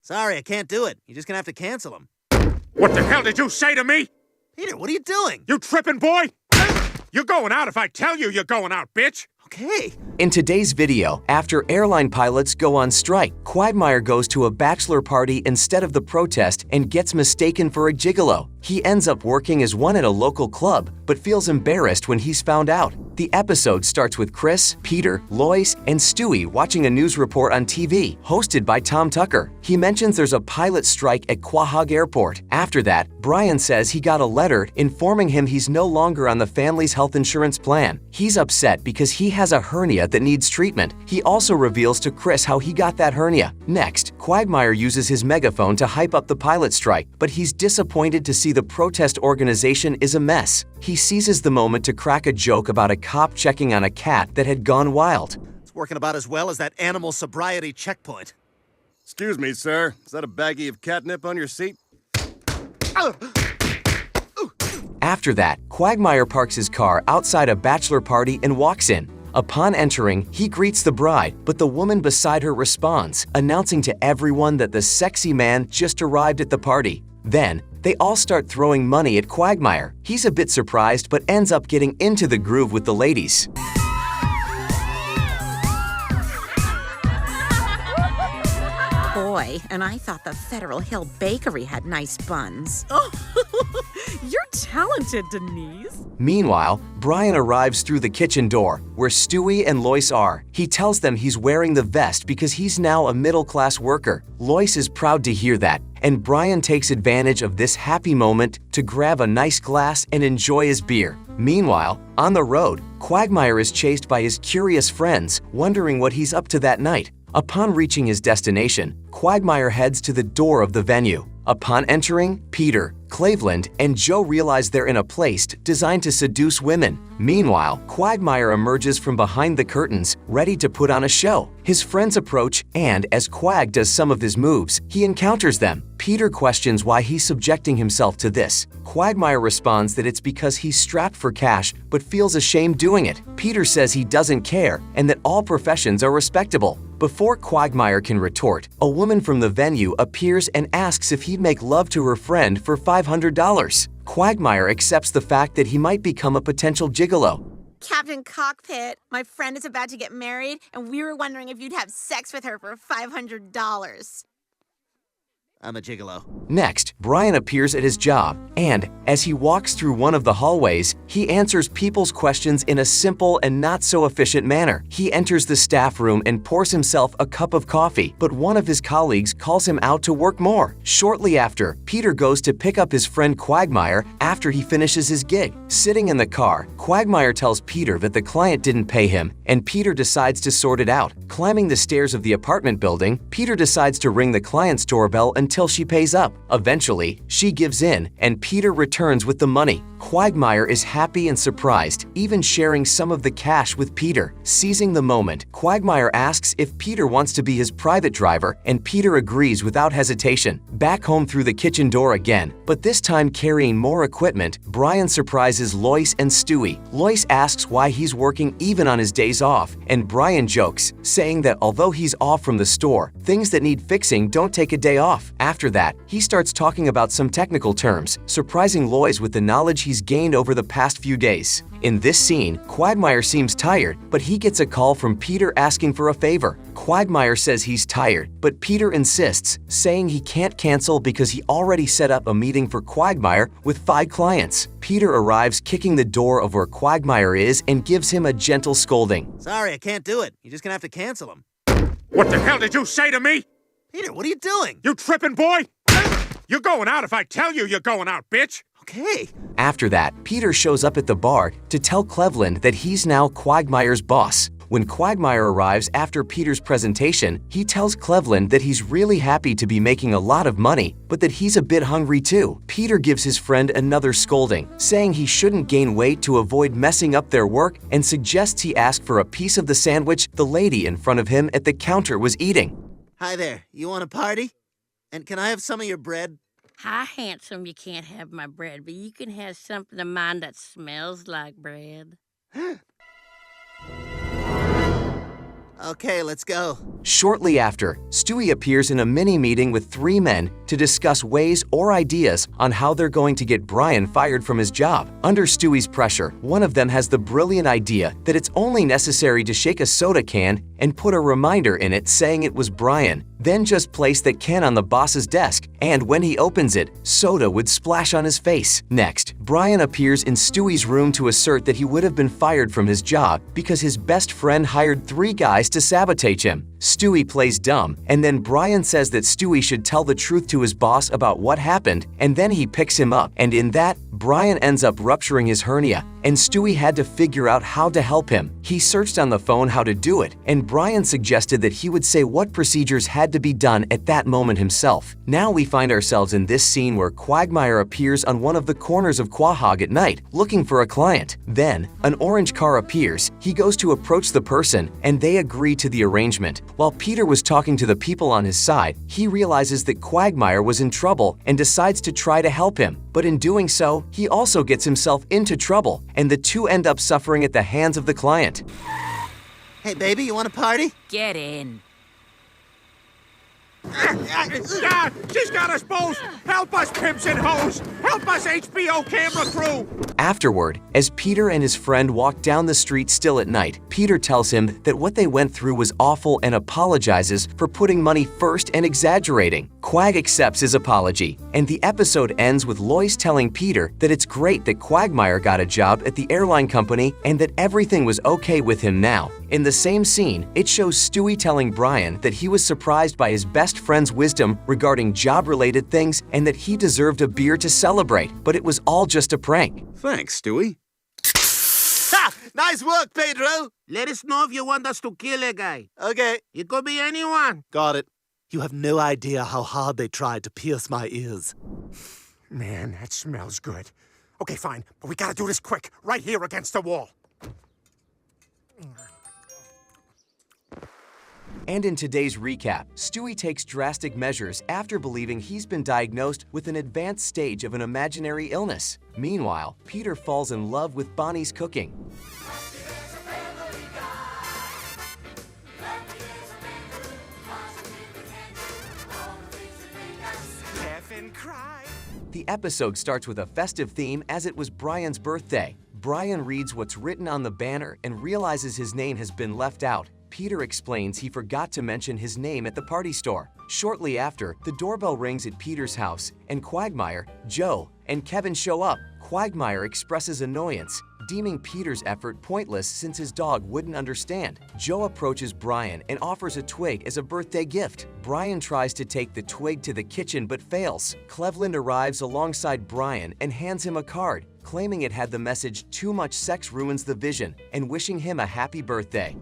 Sorry, I can't do it. You're just gonna have to cancel them. What the hell did you say to me? Peter, what are you doing? You tripping, boy? You're going out if I tell you you're going out, bitch. Okay. In today's video, after airline pilots go on strike, Quagmire goes to a bachelor party instead of the protest and gets mistaken for a gigolo. He ends up working as one at a local club, but feels embarrassed when he's found out. The episode starts with Chris, Peter, Lois, and Stewie watching a news report on TV, hosted by Tom Tucker. He mentions there's a pilot strike at Quahog Airport. After that, Brian says he got a letter informing him he's no longer on the family's health insurance plan. He's upset because he has a hernia that needs treatment. He also reveals to Chris how he got that hernia. Next, Quagmire uses his megaphone to hype up the pilot strike, but he's disappointed to see the protest organization is a mess. He seizes the moment to crack a joke about a cop checking on a cat that had gone wild. It's working about as well as that animal sobriety checkpoint. Excuse me, sir. Is that a baggie of catnip on your seat? After that, Quagmire parks his car outside a bachelor party and walks in. Upon entering, he greets the bride, but the woman beside her responds, announcing to everyone that the sexy man just arrived at the party. Then, they all start throwing money at Quagmire. He's a bit surprised, but ends up getting into the groove with the ladies. Boy, and I thought the Federal Hill Bakery had nice buns. Oh, you're talented, Denise. Meanwhile, Brian arrives through the kitchen door, where Stewie and Lois are. He tells them he's wearing the vest because he's now a middle-class worker. Lois is proud to hear that, and Brian takes advantage of this happy moment to grab a nice glass and enjoy his beer. Meanwhile, on the road, Quagmire is chased by his curious friends, wondering what he's up to that night. Upon reaching his destination, Quagmire heads to the door of the venue. Upon entering, Peter, Cleveland, and Joe realize they're in a place designed to seduce women. Meanwhile, Quagmire emerges from behind the curtains, ready to put on a show. His friends approach, and as Quag does some of his moves, he encounters them. Peter questions why he's subjecting himself to this. Quagmire responds that it's because he's strapped for cash but feels ashamed doing it. Peter says he doesn't care and that all professions are respectable. Before Quagmire can retort, a woman from the venue appears and asks if he'd make love to her friend for $500. Quagmire accepts the fact that he might become a potential gigolo. Captain Cockpit, my friend is about to get married, and we were wondering if you'd have sex with her for $500. I'm a gigolo. Next, Brian appears at his job, and as he walks through one of the hallways, he answers people's questions in a simple and not so efficient manner. He enters the staff room and pours himself a cup of coffee, but one of his colleagues calls him out to work more. Shortly after, Peter goes to pick up his friend Quagmire after he finishes his gig. Sitting in the car, Quagmire tells Peter that the client didn't pay him, and Peter decides to sort it out. Climbing the stairs of the apartment building, Peter decides to ring the client's doorbell until she pays up. Eventually, she gives in, and Peter returns with the money. Quagmire is happy and surprised, even sharing some of the cash with Peter. Seizing the moment, Quagmire asks if Peter wants to be his private driver, and Peter agrees without hesitation. Back home through the kitchen door again, but this time carrying more equipment, Brian surprises Lois and Stewie. Lois asks why he's working even on his days off, and Brian jokes, saying that although he's off from the store, things that need fixing don't take a day off. After that, he starts talking about some technical terms, surprising Lois with the knowledge he's gained over the past few days. In this scene, Quagmire seems tired, but he gets a call from Peter asking for a favor. Quagmire says he's tired, but Peter insists, saying he can't cancel because he already set up a meeting for Quagmire with 5 clients. Peter arrives kicking the door of where Quagmire is and gives him a gentle scolding. Sorry, I can't do it. You're just gonna have to cancel them. What the hell did you say to me? Peter, what are you doing? You tripping, boy? You're going out if I tell you you're going out, bitch. Okay. After that, Peter shows up at the bar to tell Cleveland that he's now Quagmire's boss. When Quagmire arrives after Peter's presentation, he tells Cleveland that he's really happy to be making a lot of money, but that he's a bit hungry too. Peter gives his friend another scolding, saying he shouldn't gain weight to avoid messing up their work, and suggests he ask for a piece of the sandwich the lady in front of him at the counter was eating. Hi there. You want a party? And can I have some of your bread? Hi, handsome, you can't have my bread, but you can have something of mine that smells like bread. Okay, let's go. Shortly after, Stewie appears in a mini-meeting with 3 men to discuss ways or ideas on how they're going to get Brian fired from his job. Under Stewie's pressure, one of them has the brilliant idea that it's only necessary to shake a soda can and put a reminder in it saying it was Brian. Then just place that can on the boss's desk, and when he opens it, soda would splash on his face. Next, Brian appears in Stewie's room to assert that he would have been fired from his job because his best friend hired 3 guys to sabotage him. Stewie plays dumb, and then Brian says that Stewie should tell the truth to his boss about what happened, and then he picks him up, and in that, Brian ends up rupturing his hernia, and Stewie had to figure out how to help him. He searched on the phone how to do it, and Brian suggested that he would say what procedures had to be done at that moment himself. Now we find ourselves in this scene where Quagmire appears on one of the corners of Quahog at night, looking for a client. Then, an orange car appears, he goes to approach the person, and they agree to the arrangement. While Peter was talking to the people on his side, he realizes that Quagmire was in trouble and decides to try to help him. But in doing so, he also gets himself into trouble, and the two end up suffering at the hands of the client. Hey, baby, you want to party? Get in. Ah, she's got us both! Help us, pimps and hoes! Help us, HBO camera crew! Afterward, as Peter and his friend walk down the street still at night, Peter tells him that what they went through was awful and apologizes for putting money first and exaggerating. Quag accepts his apology, and the episode ends with Lois telling Peter that it's great that Quagmire got a job at the airline company and that everything was okay with him now. In the same scene, it shows Stewie telling Brian that he was surprised by his best friend's wisdom regarding job-related things and that he deserved a beer to celebrate, but it was all just a prank. Thanks, Stewie. Ha! Nice work, Pedro! Let us know if you want us to kill a guy. Okay. It could be anyone. Got it. You have no idea how hard they tried to pierce my ears. Man, that smells good. Okay, fine, but we gotta do this quick, right here against the wall. And in today's recap, Stewie takes drastic measures after believing he's been diagnosed with an advanced stage of an imaginary illness. Meanwhile, Peter falls in love with Bonnie's cooking. The episode starts with a festive theme as it was Brian's birthday. Brian reads what's written on the banner and realizes his name has been left out. Peter explains he forgot to mention his name at the party store. Shortly after, the doorbell rings at Peter's house, and Quagmire, Joe, and Kevin show up. Quagmire expresses annoyance, deeming Peter's effort pointless since his dog wouldn't understand. Joe approaches Brian and offers a twig as a birthday gift. Brian tries to take the twig to the kitchen but fails. Cleveland arrives alongside Brian and hands him a card, claiming it had the message "Too much sex ruins the vision" and wishing him a happy birthday.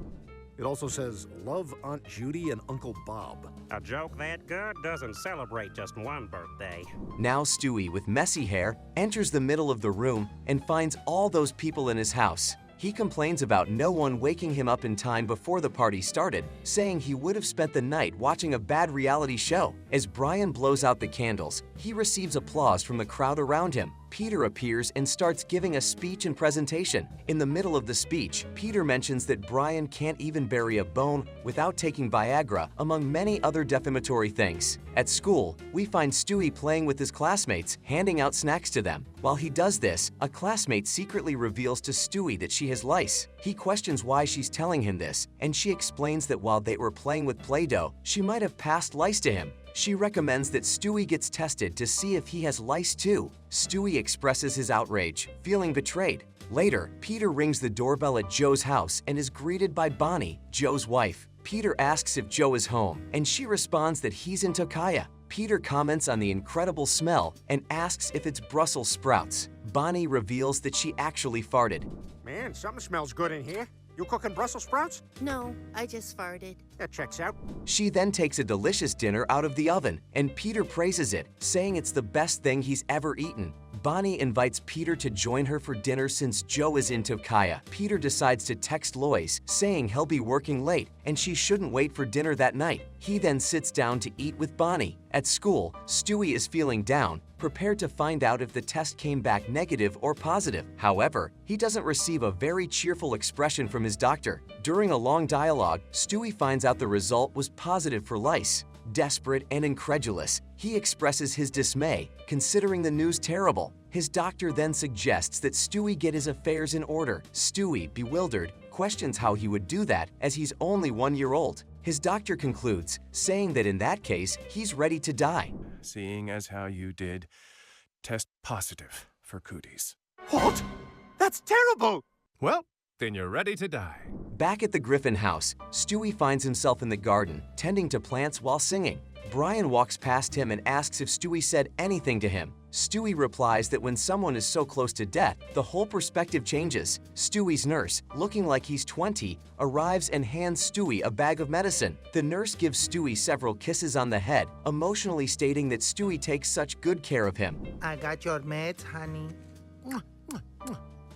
It also says, "Love Aunt Judy and Uncle Bob." A joke that good doesn't celebrate just one birthday. Now Stewie, with messy hair, enters the middle of the room and finds all those people in his house. He complains about no one waking him up in time before the party started, saying he would have spent the night watching a bad reality show. As Brian blows out the candles, he receives applause from the crowd around him. Peter appears and starts giving a speech and presentation. In the middle of the speech, Peter mentions that Brian can't even bury a bone without taking Viagra, among many other defamatory things. At school, we find Stewie playing with his classmates, handing out snacks to them. While he does this, a classmate secretly reveals to Stewie that she has lice. He questions why she's telling him this, and she explains that while they were playing with Play-Doh, she might have passed lice to him. She recommends that Stewie gets tested to see if he has lice too. Stewie expresses his outrage, feeling betrayed. Later, Peter rings the doorbell at Joe's house and is greeted by Bonnie, Joe's wife. Peter asks if Joe is home, and she responds that he's in Tokaya. Peter comments on the incredible smell and asks if it's Brussels sprouts. Bonnie reveals that she actually farted. Man, something smells good in here. You cooking Brussels sprouts? No, I just farted. That checks out. She then takes a delicious dinner out of the oven, and Peter praises it, saying it's the best thing he's ever eaten. Bonnie invites Peter to join her for dinner since Joe is in Tokaya. Peter decides to text Lois, saying he'll be working late and she shouldn't wait for dinner that night. He then sits down to eat with Bonnie. At school, Stewie is feeling down, prepared to find out if the test came back negative or positive. However, he doesn't receive a very cheerful expression from his doctor. During a long dialogue, Stewie finds out the result was positive for lice. Desperate and incredulous, he expresses his dismay, considering the news terrible. His doctor then suggests that Stewie get his affairs in order. Stewie, bewildered, questions how he would do that as he's only 1 year old. His doctor concludes, saying that in that case, he's ready to die. Seeing as how you did test positive for cooties. What? That's terrible! Well, then you're ready to die. Back at the Griffin house, Stewie finds himself in the garden, tending to plants while singing. Brian walks past him and asks if Stewie said anything to him. Stewie replies that when someone is so close to death, the whole perspective changes. Stewie's nurse, looking like he's 20, arrives and hands Stewie a bag of medicine. The nurse gives Stewie several kisses on the head, emotionally stating that Stewie takes such good care of him. I got your meds, honey.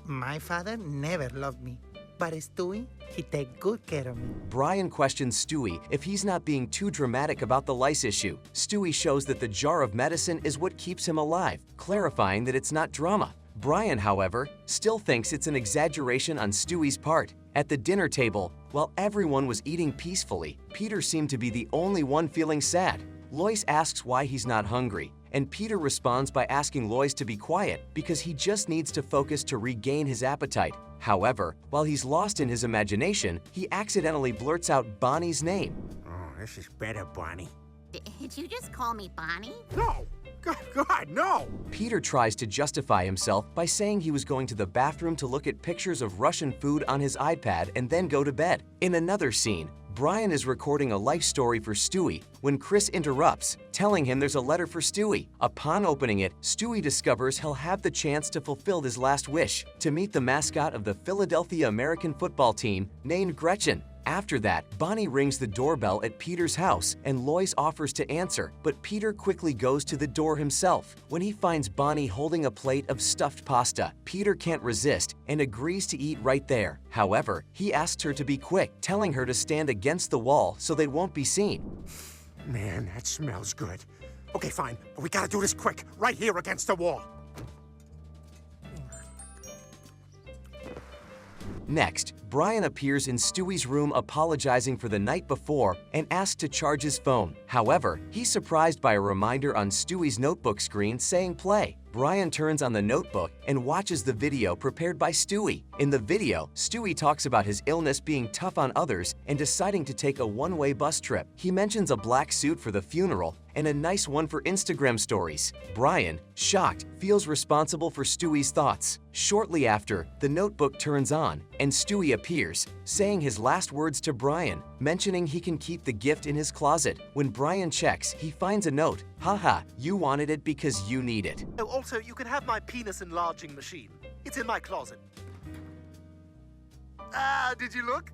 My father never loved me, but Stewie, he take good care of me. Brian questions Stewie if he's not being too dramatic about the lice issue. Stewie shows that the jar of medicine is what keeps him alive, clarifying that it's not drama. Brian, however, still thinks it's an exaggeration on Stewie's part. At the dinner table, while everyone was eating peacefully, Peter seemed to be the only one feeling sad. Lois asks why he's not hungry, and Peter responds by asking Lois to be quiet because he just needs to focus to regain his appetite. However, while he's lost in his imagination, he accidentally blurts out Bonnie's name. Oh, this is better, Bonnie. Did you just call me Bonnie? No! God, no! Peter tries to justify himself by saying he was going to the bathroom to look at pictures of Russian food on his iPad and then go to bed. In another scene, Brian is recording a life story for Stewie when Chris interrupts, telling him there's a letter for Stewie. Upon opening it, Stewie discovers he'll have the chance to fulfill his last wish, to meet the mascot of the Philadelphia American football team named Gretchen. After that, Bonnie rings the doorbell at Peter's house and Lois offers to answer, but Peter quickly goes to the door himself. When he finds Bonnie holding a plate of stuffed pasta, Peter can't resist and agrees to eat right there. However, he asks her to be quick, telling her to stand against the wall so they won't be seen. Man, that smells good. Okay, fine, but we gotta do this quick, right here against the wall. Next, Brian appears in Stewie's room apologizing for the night before and asks to charge his phone. However, he's surprised by a reminder on Stewie's notebook screen saying play. Brian turns on the notebook and watches the video prepared by Stewie. In the video, Stewie talks about his illness being tough on others and deciding to take a one-way bus trip. He mentions a black suit for the funeral and a nice one for Instagram stories. Brian, shocked, feels responsible for Stewie's thoughts. Shortly after, the notebook turns on and Stewie appears, saying his last words to Brian, mentioning he can keep the gift in his closet. When Brian checks, he finds a note. Haha, you wanted it because you need it. Oh, also, you can have my penis enlarging machine. It's in my closet. Did you look?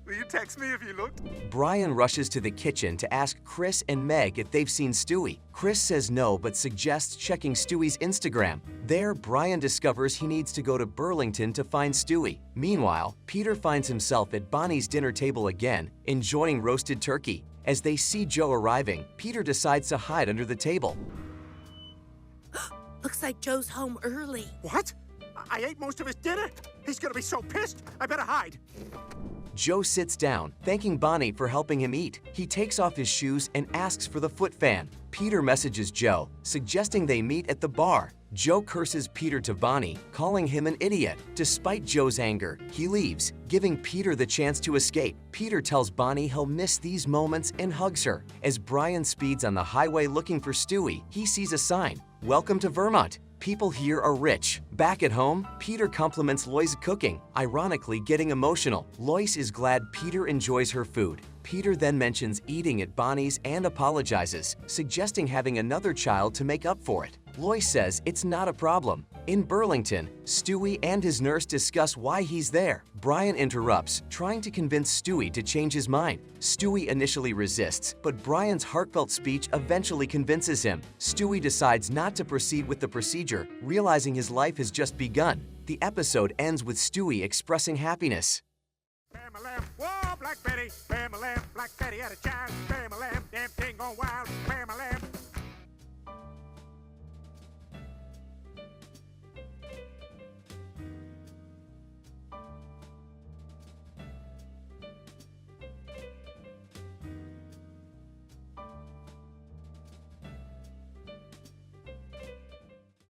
Will you text me if you looked? Brian rushes to the kitchen to ask Chris and Meg if they've seen Stewie. Chris says no, but suggests checking Stewie's Instagram. There, Brian discovers he needs to go to Burlington to find Stewie. Meanwhile, Peter finds himself at Bonnie's dinner table again, enjoying roasted turkey. As they see Joe arriving, Peter decides to hide under the table. Looks like Joe's home early. What? I ate most of his dinner? He's gonna be so pissed, I better hide. Joe sits down, thanking Bonnie for helping him eat. He takes off his shoes and asks for the foot fan. Peter messages Joe, suggesting they meet at the bar. Joe curses Peter to Bonnie, calling him an idiot. Despite Joe's anger, he leaves, giving Peter the chance to escape. Peter tells Bonnie he'll miss these moments and hugs her. As Brian speeds on the highway looking for Stewie, he sees a sign, "Welcome to Vermont. People here are rich." Back at home, Peter compliments Lois' cooking, ironically getting emotional. Lois is glad Peter enjoys her food. Peter then mentions eating at Bonnie's and apologizes, suggesting having another child to make up for it. Lois says it's not a problem. In Burlington, Stewie and his nurse discuss why he's there. Brian interrupts, trying to convince Stewie to change his mind. Stewie initially resists, but Brian's heartfelt speech eventually convinces him. Stewie decides not to proceed with the procedure, realizing his life has just begun. The episode ends with Stewie expressing happiness. Bam-a-lam, whoa, Black Betty, Bam-a-lam, Black Betty had a child, Bam-a-lam, damn thing gone wild,